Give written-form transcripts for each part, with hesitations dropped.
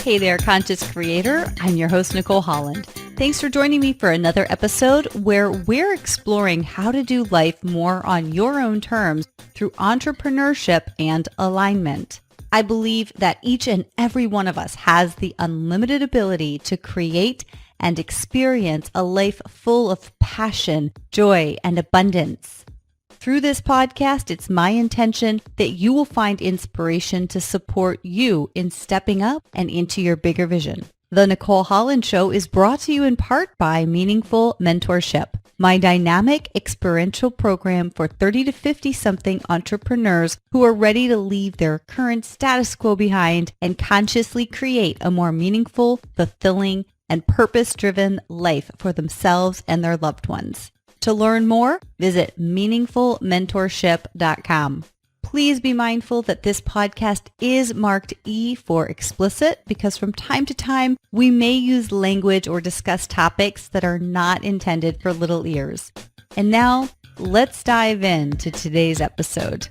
Hey there, conscious creator. I'm your host, Nicole Holland. Thanks for joining me for another episode where we're exploring how to do life more on your own terms through entrepreneurship and alignment. I believe that each and every one of us has the unlimited ability to create and experience a life full of passion, joy, and abundance. Through this podcast, it's my intention that you will find inspiration to support you in stepping up and into your bigger vision. The Nicole Holland Show is brought to you in part by Meaningful Mentorship, my dynamic experiential program for 30 to 50-something entrepreneurs who are ready to leave their current status quo behind and consciously create a more meaningful, fulfilling, and purpose-driven life for themselves and their loved ones. To learn more, visit meaningfulmentorship.com. Please be mindful that this podcast is marked E for explicit because from time to time, we may use language or discuss topics that are not intended for little ears. And now, let's dive into today's episode.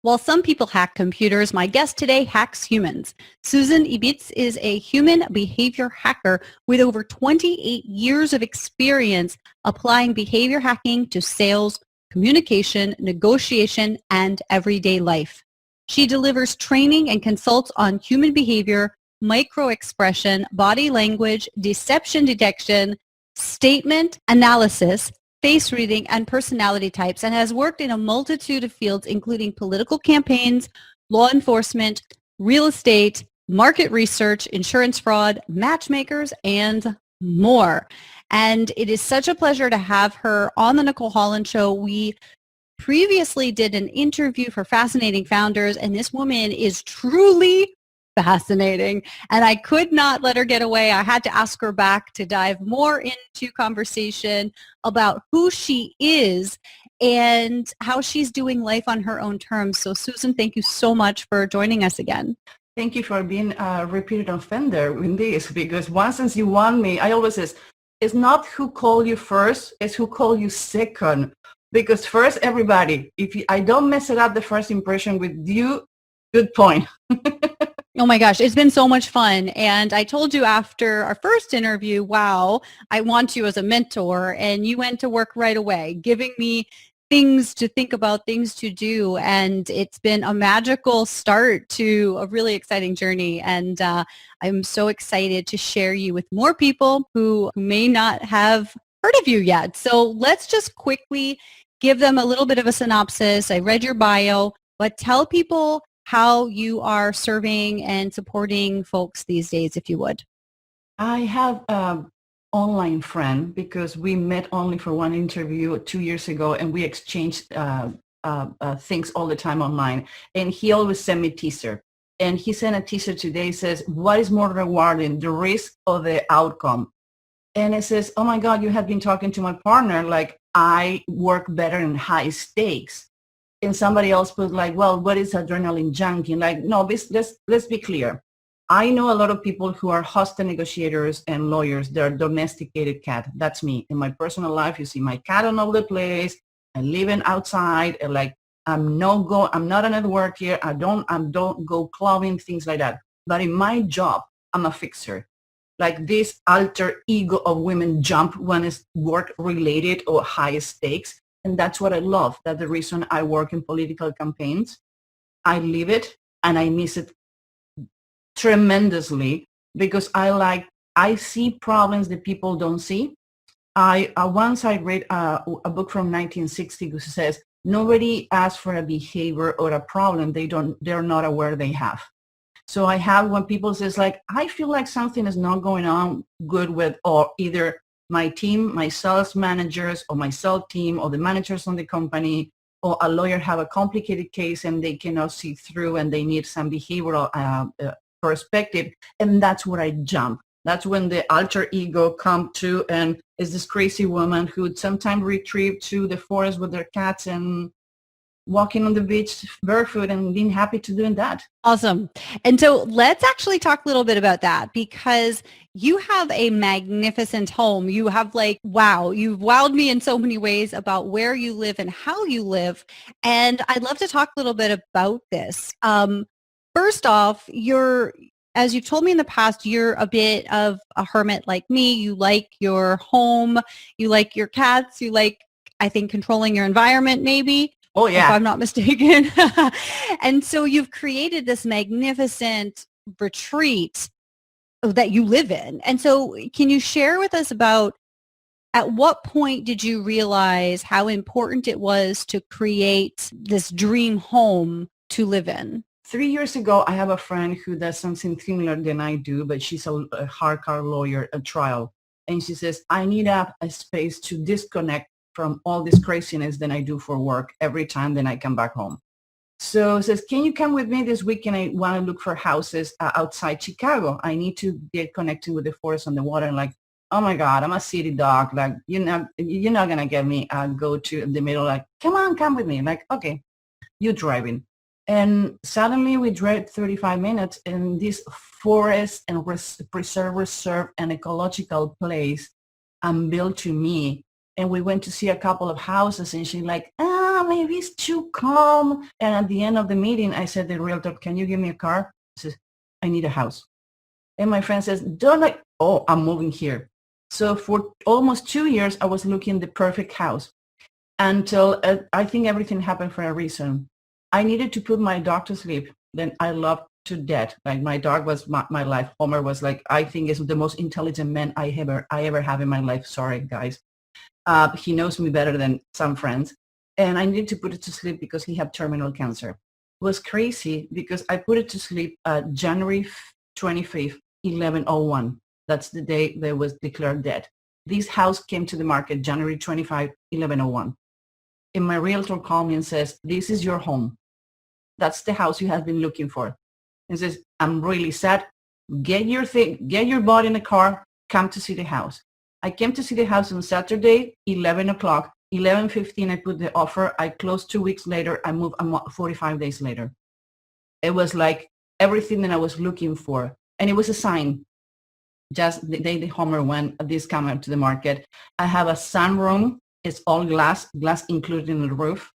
While some people hack computers, my guest today hacks humans. Susan Ibitz is a human behavior hacker with over 28 years of experience applying behavior hacking to sales, communication, negotiation, and everyday life. She delivers training and consults on human behavior, micro-expression, body language, deception detection, statement analysis, face reading, and personality types, and has worked in a multitude of fields, including political campaigns, law enforcement, real estate, market research, insurance fraud, matchmakers, and more. And it is such a pleasure to have her on the Nicole Holland Show. We previously did an interview for Fascinating Founders, and this woman is truly fascinating, and I could not let her get away. I had to ask her back to dive more into conversation about who she is and how she's doing life on her own terms. So Susan, thank you so much for joining us again. Thank you for being a repeated offender in this, because once you want me, I always say, it's not who called you first, it's who called you second. Because first, everybody, I don't mess it up the first impression with you, good point. Oh my gosh, it's been so much fun. And I told you after our first interview, wow, I want you as a mentor. And you went to work right away, giving me things to think about, things to do. And it's been a magical start to a really exciting journey. And I'm so excited to share you with more people who may not have heard of you yet. So let's just quickly give them a little bit of a synopsis. I read your bio, but tell people how you are serving and supporting folks these days, if you would. I have an online friend because we met only for one interview 2 years ago, and we exchanged things all the time online. And he always sent me teaser. And he sent a teaser today, says, what is more rewarding, the risk or the outcome? And it says, oh my God, you have been talking to my partner like I work better in high stakes. And somebody else put like, well, what is adrenaline junkie? Like, no, let's be clear. I know a lot of people who are hostile negotiators and lawyers. They're domesticated cat. That's me. In my personal life, you see my cat all over the place. I'm living outside. And like, I'm not a networker. I don't go clubbing, things like that. But in my job, I'm a fixer. Like this alter ego of women jump when it's work related or high stakes. And that's what I love. That's the reason I work in political campaigns. I live it and I miss it tremendously because I see problems that people don't see. Once I read a book from 1960 which says, nobody asks for a behavior or a problem they're not aware they have. So I have when people says like, I feel like something is not going on good with or either my team, my sales managers or my sales team or the managers on the company or a lawyer have a complicated case and they cannot see through and they need some behavioral perspective. And that's where I jump. That's when the alter ego come to and is this crazy woman who would sometimes retreat to the forest with their cats and walking on the beach barefoot and being happy to doing that. Awesome. And so let's actually talk a little bit about that because you have a magnificent home. You have like, wow, you've wowed me in so many ways about where you live and how you live. And I'd love to talk a little bit about this. First off, as you've told me in the past, you're a bit of a hermit like me. You like your home, you like your cats, you like, I think, controlling your environment maybe, Oh if yeah. I'm not mistaken. And so you've created this magnificent retreat that you live in. And so can you share with us about at what point did you realize how important it was to create this dream home to live in? 3 years ago, I have a friend who does something similar than I do, but she's a hard car lawyer, a trial. And she says, I need a space to disconnect from all this craziness that I do for work every time then I come back home. So says, can you come with me this weekend? I want to look for houses outside Chicago. I need to get connected with the forest and the water. And like, oh my God, I'm a city dog. Like, you're not going to get me go to the middle. Like, come on, come with me. Like, okay, you're driving. And suddenly we drove 35 minutes in this forest and reserve and ecological place built to me. And we went to see a couple of houses and she's like, maybe it's too calm. And at the end of the meeting, I said to the realtor, can you give me a car? She says, I need a house. And my friend says, don't like, oh, I'm moving here. So for almost 2 years, I was looking the perfect house until I think everything happened for a reason. I needed to put my dog to sleep. Then I loved to death. Like my dog was my life. Homer was like, I think is the most intelligent man I ever have in my life. Sorry, guys. He knows me better than some friends. And I needed to put it to sleep because he had terminal cancer. It was crazy because I put it to sleep January 25th, 1101. That's the day that was declared dead. This house came to the market January 25, 1101. And my realtor called me and says, this is your home. That's the house you have been looking for. And says, I'm really sad. Get your thing, get your body in the car, come to see the house. I came to see the house on Saturday, 11 o'clock. 11:15, I put the offer. I closed 2 weeks later. I moved 45 days later. It was like everything that I was looking for. And it was a sign. Just the day the Homer went, this came out to the market. I have a sunroom. It's all glass included in the roof.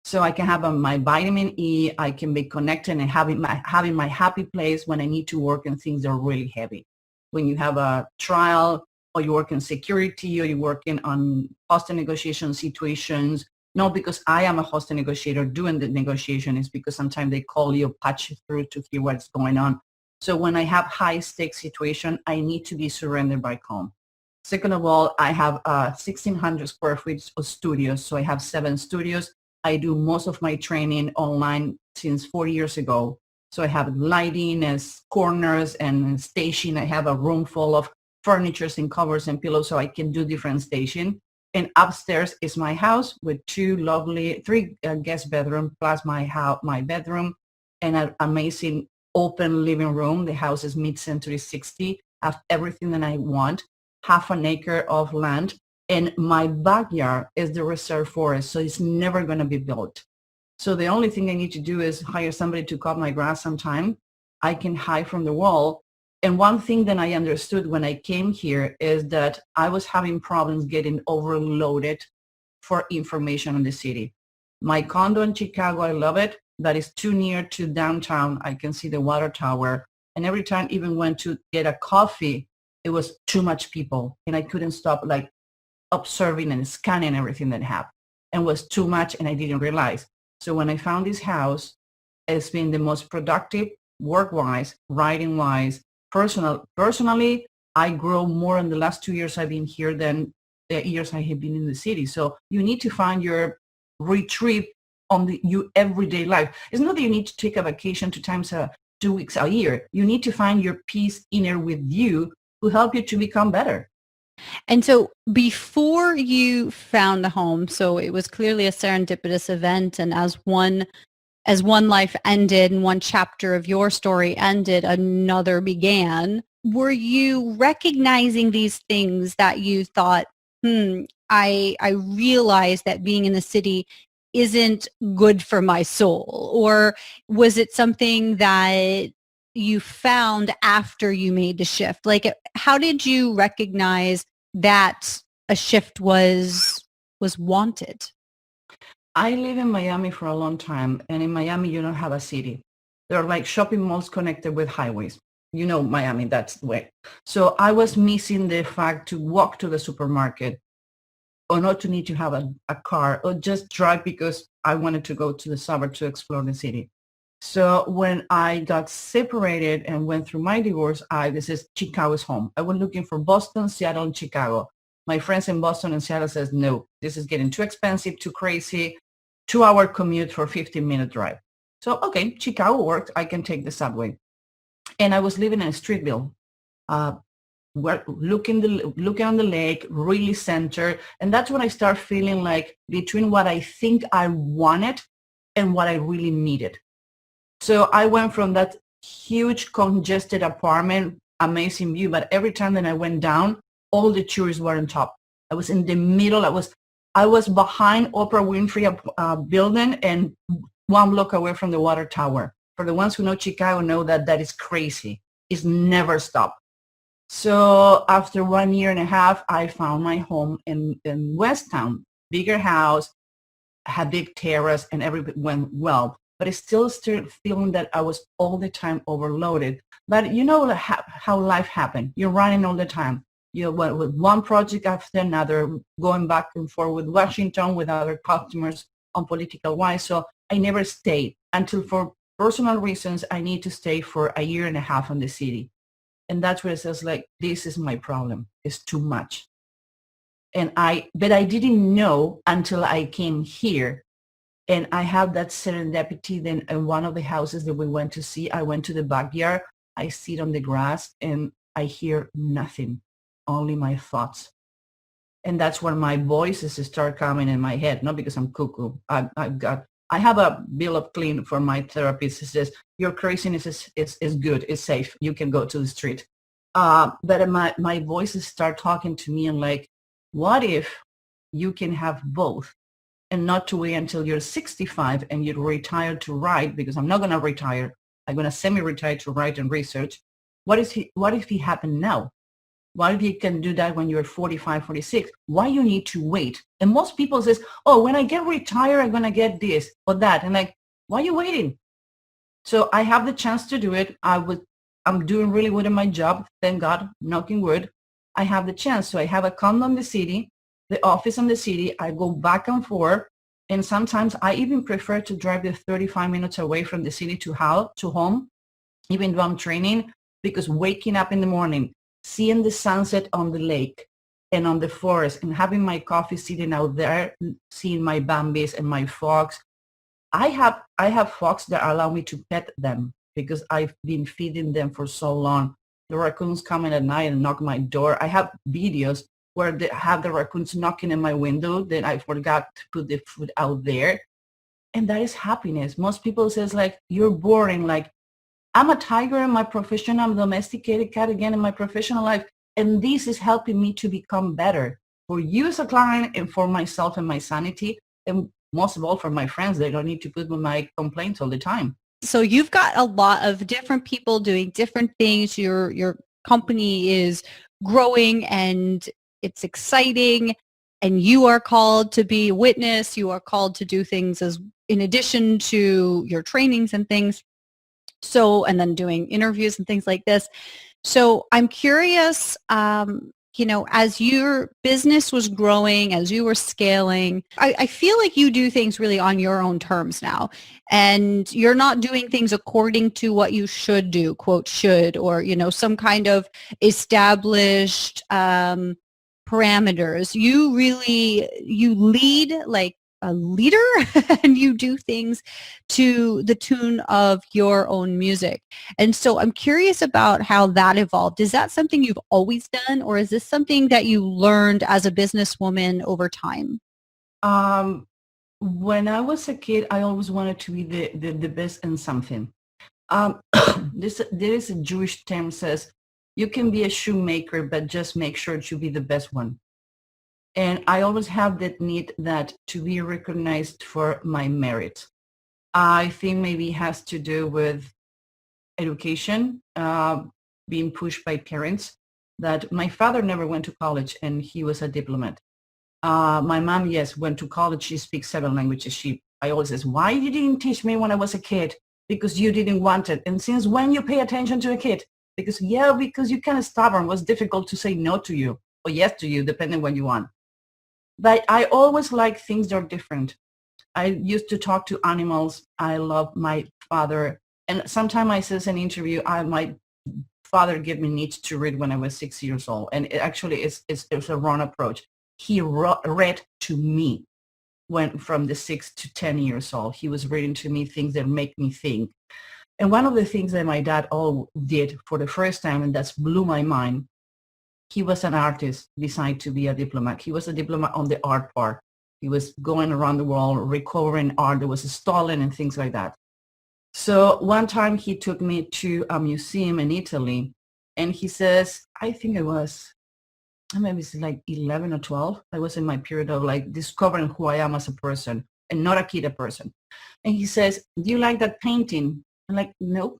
So I can have my vitamin E. I can be connected and having my happy place when I need to work and things are really heavy. When you have a trial or you work in security or you're working on hostage negotiation situations, not because I am a hostage negotiator doing the negotiation, it's because sometimes they call you, patch you through to hear what's going on. So when I have high stakes situation, I need to be surrendered by home. Second of all, I have 1,600 square feet of studios. So I have 7 studios. I do most of my training online since 4 years ago. So I have lighting as corners and station. I have a room full of furniture and covers and pillows so I can do different station. And upstairs is my house with 3 guest bedroom plus my bedroom and an amazing open living room. The house is mid-century 60. I have everything that I want. Half an acre of land. And my backyard is the reserve forest, so it's never going to be built. So the only thing I need to do is hire somebody to cut my grass sometime. I can hide from the wall. And one thing that I understood when I came here is that I was having problems getting overloaded for information on the city. My condo in Chicago, I love it. That is too near to downtown. I can see the water tower. And every time even went to get a coffee, it was too much people. And I couldn't stop like observing and scanning everything that happened and was too much and I didn't realize. So when I found this house, it's been the most productive work-wise, writing-wise, personally, I grow more in the last 2 years I've been here than the years I have been in the city. So you need to find your retreat on your everyday life. It's not that you need to take a vacation 2 weeks a year. You need to find your peace inner with you who help you to become better. And so before you found the home, so it was clearly a serendipitous event, and as one life ended and one chapter of your story ended, another began. Were you recognizing these things that you thought, I realized that being in the city isn't good for my soul? Or was it something that you found after you made the shift? Like, how did you recognize that a shift was wanted? I live in Miami for a long time, and in Miami, you don't have a city. They're like shopping malls connected with highways. You know, Miami, that's the way. So I was missing the fact to walk to the supermarket or not to need to have a car or just drive because I wanted to go to the suburb to explore the city. So when I got separated and went through my divorce, this is Chicago's home. I was looking for Boston, Seattle, and Chicago. My friends in Boston and Seattle says, no, this is getting too expensive, too crazy, 2-hour commute for a 15-minute drive. So, okay, Chicago worked. I can take the subway. And I was living in Streetville, looking on the lake, really center. And that's when I start feeling like between what I think I wanted and what I really needed. So I went from that huge congested apartment, amazing view, but every time that I went down, all the tourists were on top. I was in the middle. I was behind Oprah Winfrey building and 1 block away from the water tower. For the ones who know Chicago know that is crazy. It's never stopped. So after 1.5 years, I found my home in West Town, bigger house, had big terrace, and everything went well. But I still feeling that I was all the time overloaded. But you know how life happened. You're running all the time. You went with one project after another, going back and forth with Washington, with other customers on political wise. So I never stayed until for personal reasons, I need to stay for 1.5 years in the city. And that's where it says like, this is my problem. It's too much. But I didn't know until I came here. And I have that serendipity. Then in one of the houses that we went to see, I went to the backyard. I sit on the grass and I hear nothing, only my thoughts. And that's when my voices start coming in my head, not because I'm cuckoo. I have a bill of clean for my therapist. It says, your craziness is good, it's safe. You can go to the street. But my voices start talking to me and like, what if you can have both? And not to wait until you're 65 and you're retired to write, because I'm not going to retire. I'm going to semi-retire to write and research. What if it happened now? What if you can do that when you're 45, 46? Why you need to wait? And most people says, oh, when I get retired, I'm going to get this or that. And like, why are you waiting? So I have the chance to do it. I'm doing really good in my job. Thank God, knocking wood. I have the chance. So I have a condo in the city, the office in the city. I go back and forth. And sometimes I even prefer to drive the 35 minutes away from the city to home, even though I'm training, because waking up in the morning, seeing the sunset on the lake and on the forest and having my coffee sitting out there, seeing my bambis and my frogs. I have frogs that allow me to pet them because I've been feeding them for so long. The raccoons come in at night and knock my door. I have videos where they have the raccoons knocking in my window, then I forgot to put the food out there. And that is happiness. Most people says like, you're boring. Like, I'm a tiger in my profession. I'm a domesticated cat again in my professional life. And this is helping me to become better for you as a client and for myself and my sanity. And most of all for my friends. They don't need to put with my complaints all the time. So you've got a lot of different people doing different things. Your company is growing and it's exciting, and you are called to be a witness. You are called to do things as in addition to your trainings and things. So, and then doing interviews and things like this. So I'm curious, as your business was growing, as you were scaling, I feel like you do things really on your own terms now. And you're not doing things according to what you should do, quote, should, or, some kind of established parameters. You lead like a leader and you do things to the tune of your own music. And so I'm curious about how that evolved. Is that something you've always done, or is this something that you learned as a businesswoman over time? When I was a kid, I always wanted to be the best in something. There is a Jewish term says, you can be a shoemaker, but just make sure to be the best one. And I always have that need that to be recognized for my merit. I think maybe it has to do with education, being pushed by parents, that my father never went to college and he was a diplomat. My mom, yes, went to college. She speaks 7 languages. I always says, why you didn't teach me when I was a kid? because you didn't want it. And since when you pay attention to a kid? Because you're kind of stubborn. It was difficult to say no to you or yes to you, depending what you want. But I always like things that are different. I used to talk to animals. I love my father. And sometimes I says in an interview, my father gave me Nietzsche to read when I was 6 years old. And it actually is a wrong approach. He read to me when from the 6 to 10 years old. He was reading to me things that make me think. And one of the things that my dad all did for the first time, and that's blew my mind, he was an artist besides to be a diplomat. He was a diplomat on the art part. He was going around the world recovering art that was stolen and things like that. So one time he took me to a museum in Italy, and he says, I think it was, maybe it's like 11 or 12. I was in my period of like discovering who I am as a person and not a kid, a person. And he says, do you like that painting? I'm like, nope.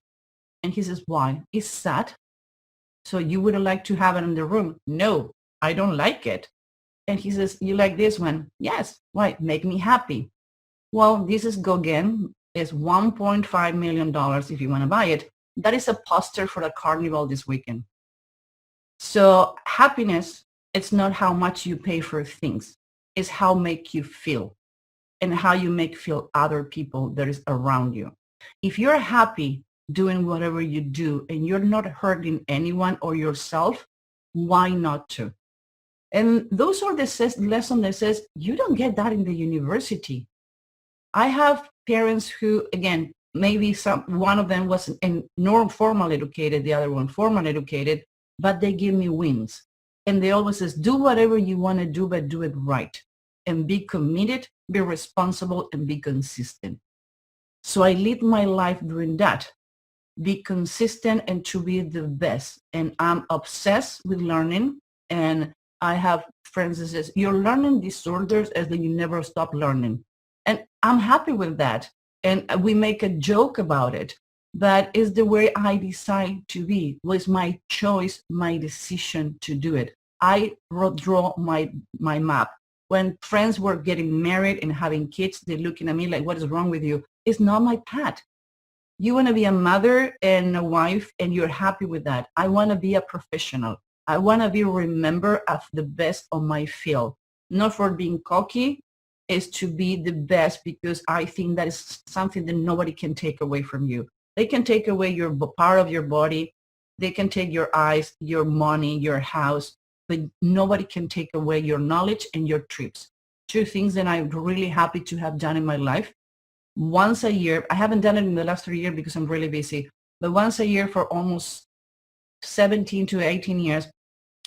And he says, why? It's sad. So you would like to have it in the room? No, I don't like it. And he says, you like this one? Yes. Why? Make me happy. Well, this is Gauguin. It's $1.5 million if you want to buy it. That is a poster for the carnival this weekend. So happiness, it's not how much you pay for things. It's how make you feel and how you make feel other people that is around you. If you're happy doing whatever you do and you're not hurting anyone or yourself, why not to? And those are the lessons that says you don't get that in the university. I have parents who, again, maybe one of them was formal educated, the other one formal educated, but they give me wins. And they always says, do whatever you want to do, but do it right. And be committed, be responsible, and be consistent. So I live my life doing that. Be consistent and to be the best. And I'm obsessed with learning. And I have friends that says, your learning disorders as that you never stop learning. And I'm happy with that. And we make a joke about it. But it's the way I decide to be. It was my choice, my decision to do it. I draw my map. When friends were getting married and having kids, they're looking at me like, what is wrong with you? It's not my path. You want to be a mother and a wife, and you're happy with that. I want to be a professional. I want to be remembered as the best on my field. Not for being cocky, is to be the best, because I think that is something that nobody can take away from you. They can take away your part of your body. They can take your eyes, your money, your house, but nobody can take away your knowledge and your trips. Two things that I'm really happy to have done in my life. Once a year, I haven't done it in the last 3 years because I'm really busy, but once a year for almost 17 to 18 years,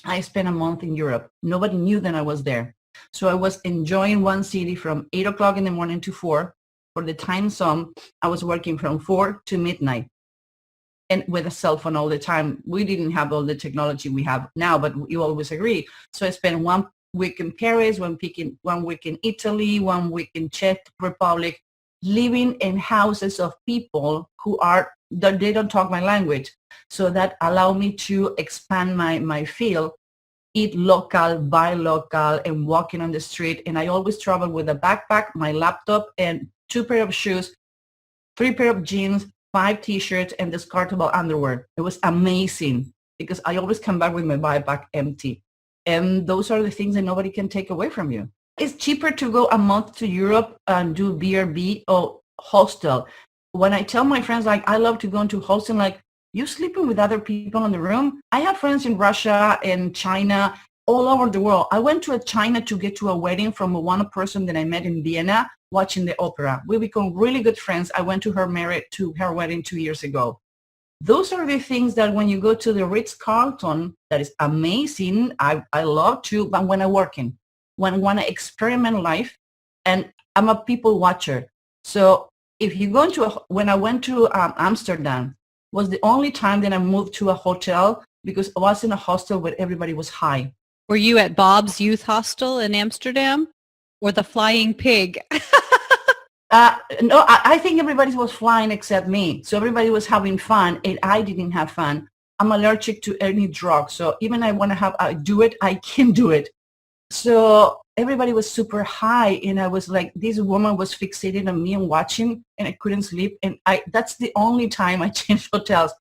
I spent a month in Europe. Nobody knew that I was there. So I was enjoying one city from 8 o'clock in the morning to 4. For the time zone, I was working from 4 to midnight. And with a cell phone all the time. We didn't have all the technology we have now, but you always agree. So I spent 1 week in Paris, 1 week in Italy, 1 week in Czech Republic, living in houses of people that they don't talk my language. So that allowed me to expand my field, eat local, buy local, and walking on the street. And I always travel with a backpack, my laptop, and 2 pair of shoes, 3 pair of jeans, 5 t-shirts, and discardable underwear. It was amazing because I always come back with my backpack empty. And those are the things that nobody can take away from you. It's cheaper to go a month to Europe and do B&B or hostel. When I tell my friends, like, I love to go into hostel, like, you sleeping with other people in the room? I have friends in Russia and China, all over the world. I went to China to get to a wedding from one person that I met in Vienna watching the opera. We become really good friends. I went to her wedding 2 years ago. Those are the things that when you go to the Ritz-Carlton, that is amazing. I love to, but when I'm working, when I want to experiment life, and I'm a people watcher. So if you go when I went to Amsterdam, was the only time that I moved to a hotel because I was in a hostel where everybody was high. Were you at Bob's Youth Hostel in Amsterdam or the Flying Pig? No, I think everybody was flying except me. So everybody was having fun and I didn't have fun. I'm allergic to any drug. So even I want to do it, I can do it. So everybody was super high, and I was like, this woman was fixated on me and watching, and I couldn't sleep. And that's the only time I changed hotels.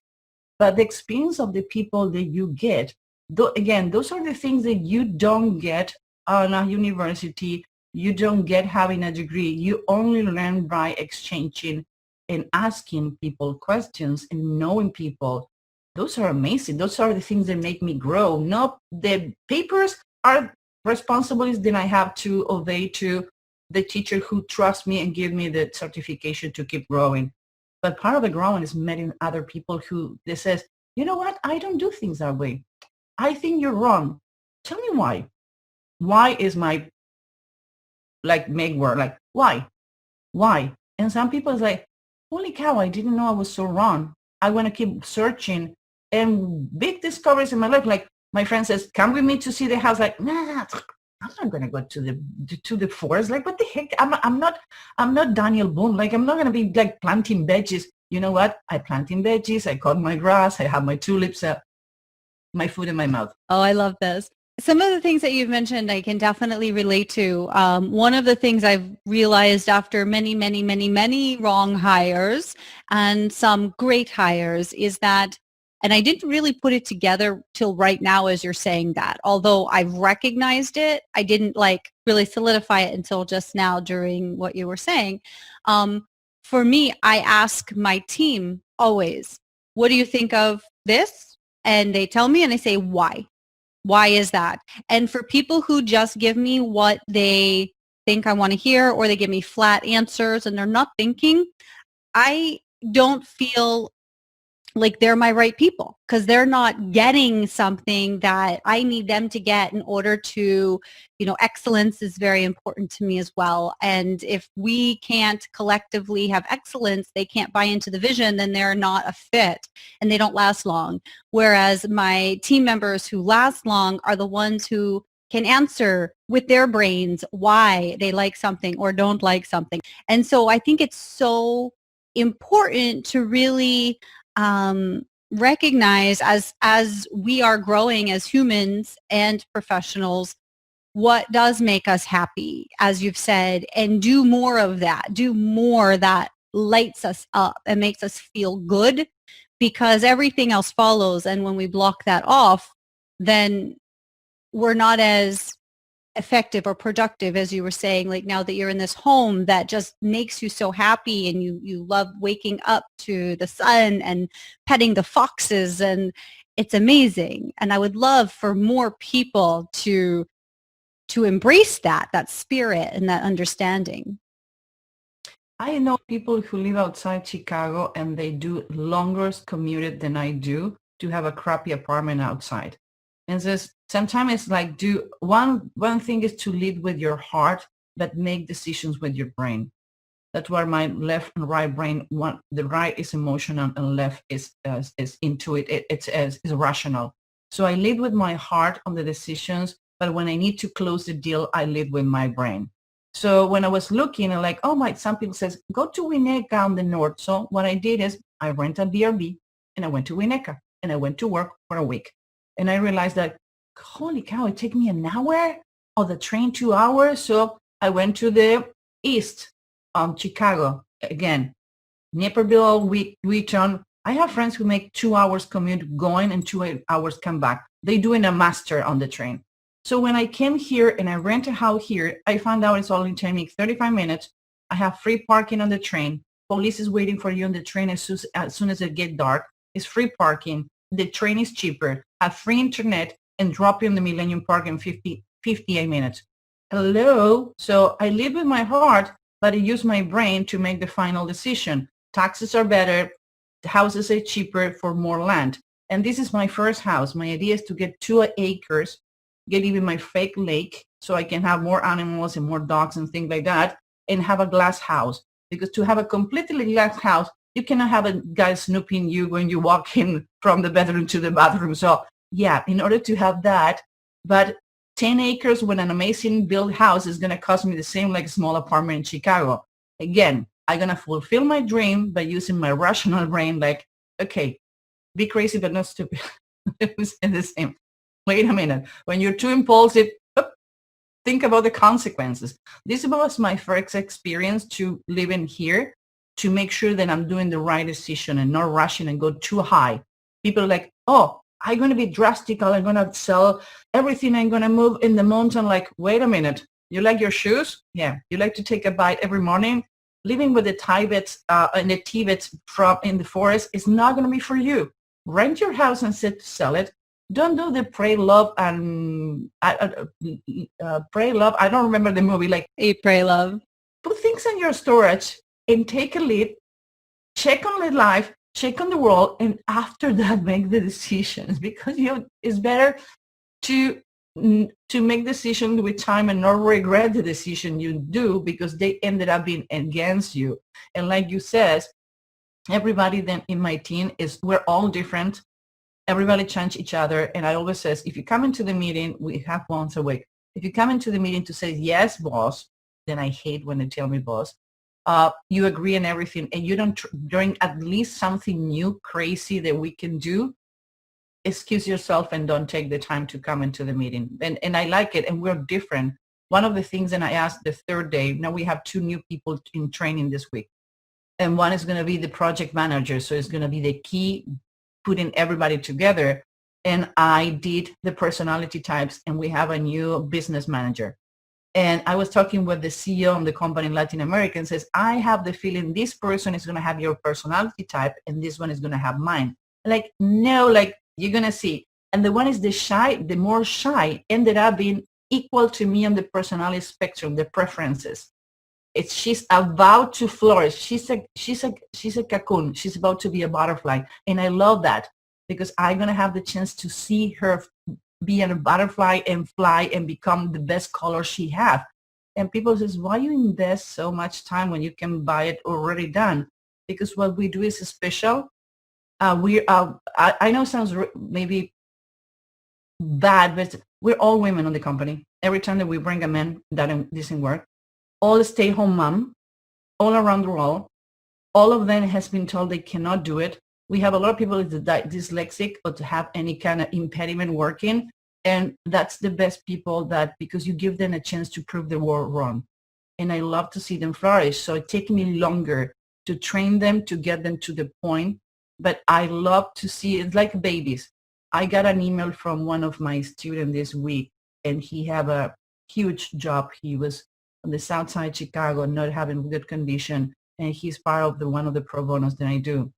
But the experience of the people that you get, though, again, those are the things that you don't get on a university. You don't get having a degree. You only learn by exchanging and asking people questions and knowing people. Those are amazing. Those are the things that make me grow. Not the papers are responsibilities that I have to obey to the teacher who trusts me and give me the certification to keep growing. But part of the growing is meeting other people who they says, you know what, I don't do things that way. I think you're wrong. Tell me why. Why is my like make word like why? Why? And some people is like, holy cow, I didn't know I was so wrong. I want to keep searching and big discoveries in my life. Like my friend says, come with me to see the house. Like, nah, I'm not gonna go to the forest. Like, what the heck? I'm not Daniel Boone. Like, I'm not gonna be like planting veggies. You know what? I planting veggies. I cut my grass. I have my tulips, my food in my mouth. Oh, I love this. Some of the things that you've mentioned, I can definitely relate to. One of the things I've realized after many, many, many, many wrong hires and some great hires is that, and I didn't really put it together till right now as you're saying that, although I've recognized it, I didn't like really solidify it until just now during what you were saying. For me, I ask my team always, what do you think of this? And they tell me and I say, why? Why is that? And for people who just give me what they think I want to hear, or they give me flat answers and they're not thinking, I don't feel like they're my right people, because they're not getting something that I need them to get in order to, excellence is very important to me as well. And if we can't collectively have excellence, they can't buy into the vision, then they're not a fit and they don't last long. Whereas my team members who last long are the ones who can answer with their brains why they like something or don't like something. And so I think it's so important to really recognize as we are growing as humans and professionals, what does make us happy, as you've said, and do more of that, do more that lights us up and makes us feel good, because everything else follows. And when we block that off, then we're not as effective or productive, as you were saying. Like, now that you're in this home that just makes you so happy and you love waking up to the sun and petting the foxes, and it's amazing. And I would love for more people to embrace that spirit and that understanding. I know people who live outside Chicago and they do longer commute than I do to have a crappy apartment outside. And says sometimes it's like, do one thing is to lead with your heart, but make decisions with your brain. That's where my left and right brain, the right is emotional and left is intuitive. It's rational. So I lead with my heart on the decisions, but when I need to close the deal, I lead with my brain. So when I was looking, and like, oh my, some people says, go to Winnetka on the north. So what I did is I rented a BRB and I went to Winnetka and I went to work for a week. And I realized that, holy cow, it took me an hour or the train 2 hours. So I went to the east, Chicago again, Naperville, Wheaton. I have friends who make 2 hours commute going and 2 hours come back. They doing a master on the train. So when I came here and I rent a house here, I found out it's only taking me 35 minutes. I have free parking on the train. Police is waiting for you on the train as soon as it gets dark. It's free parking. The train is cheaper. Have free internet and drop you in the Millennium Park in 58 minutes. Hello. So I live with my heart, but I use my brain to make the final decision. Taxes are better. The houses are cheaper for more land. And this is my first house. My idea is to get 2 acres, get even my fake lake so I can have more animals and more dogs and things like that, and have a glass house. Because to have a completely glass house, you cannot have a guy snooping you when you walk in from the bedroom to the bathroom. So yeah, in order to have that, but 10 acres with an amazing built house is going to cost me the same like a small apartment in Chicago. Again, I'm going to fulfill my dream by using my rational brain, like, okay, be crazy but not stupid. It was the same. Wait a minute. When you're too impulsive, think about the consequences. This was my first experience to living here, to make sure that I'm doing the right decision and not rushing and go too high. People are like, oh, I'm going to be drastic. I'm going to sell everything. I'm going to move in the mountain. Like, wait a minute. You like your shoes? Yeah. You like to take a bite every morning? Living with the Tibets and the Tibets from in the forest is not going to be for you. Rent your house and sell it. Don't do the pray, love, and pray, love. I don't remember the movie. Like, Eat, pray, love. Put things in your storage and take a lead. Check on the life, check on the world, and after that, make the decisions, because it's better to make decisions with time and not regret the decision you do because they ended up being against you. And like you said, everybody then in my team we're all different. Everybody change each other. And I always says, if you come into the meeting, we have once a week. If you come into the meeting to say, yes, boss, then I hate when they tell me boss. You agree on everything and you don't bring at least something new, crazy that we can do. Excuse yourself and don't take the time to come into the meeting. And I like it, and we're different. One of the things that I asked the third day, now we have 2 new people in training this week. And one is going to be the project manager. So it's going to be the key, putting everybody together. And I did the personality types, and we have a new business manager. And I was talking with the CEO of the company in Latin America and says, I have the feeling this person is going to have your personality type and this one is going to have mine. Like, no, like you're going to see. And the one is the more shy ended up being equal to me on the personality spectrum, the preferences. She's about to flourish. She's a cocoon. She's about to be a butterfly. And I love that because I'm going to have the chance to see her be a butterfly and fly and become the best color she have. And people says, why you invest so much time when you can buy it already done? Because what we do is special. I know it sounds maybe bad, but we're all women on the company. Every time that we bring a man, that doesn't work. All stay-home mom, all around the world. All of them has been told they cannot do it. We have a lot of people with dyslexic or to have any kind of impediment working. And that's the best people because you give them a chance to prove the world wrong. And I love to see them flourish. So it takes me longer to train them, to get them to the point. But I love to see, it's like babies. I got an email from one of my students this week, and he had a huge job. He was on the south side of Chicago, not having good condition. And he's part of one of the pro bonos that I do.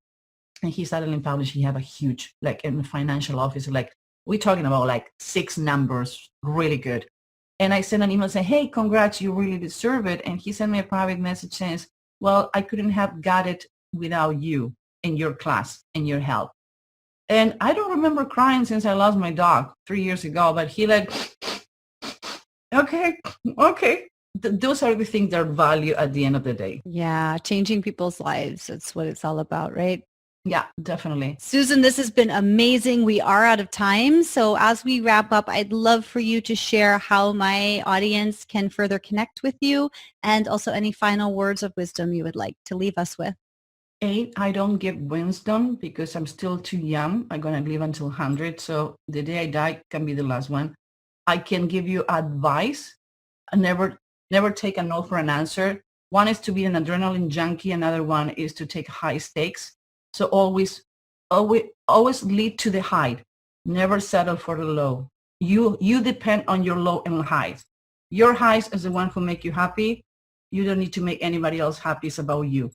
And he suddenly published, he have a huge, like in the financial office, like we're talking about like 6 numbers, really good. And I sent an email saying, hey, congrats, you really deserve it. And he sent me a private message saying, well, I couldn't have got it without you and your class and your help. And I don't remember crying since I lost my dog 3 years ago, but he like, okay. Those are the things that are value at the end of the day. Yeah, changing people's lives. That's what it's all about, right? Yeah, definitely. Susan, this has been amazing. We are out of time. So as we wrap up, I'd love for you to share how my audience can further connect with you and also any final words of wisdom you would like to leave us with. I don't give wisdom because I'm still too young. I'm going to live until 100. So the day I die can be the last one. I can give you advice. Never take a no for an answer. One is to be an adrenaline junkie. Another one is to take high stakes. So always lead to the high. Never settle for the low. You depend on your low and highs. Your highs is the one who make you happy. You don't need to make anybody else happy. It's about you.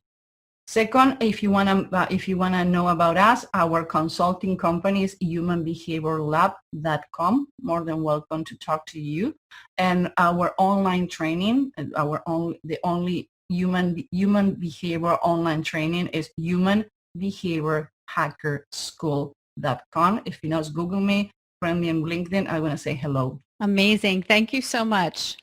Second, if you wanna know about us, our consulting company is humanbehaviorlab.com. More than welcome to talk to you. And our online training, the only human behavior online training is humanbehaviorhackerschool.com. If you know, Google me, friend me on LinkedIn. I want to say hello. Amazing. Thank you so much.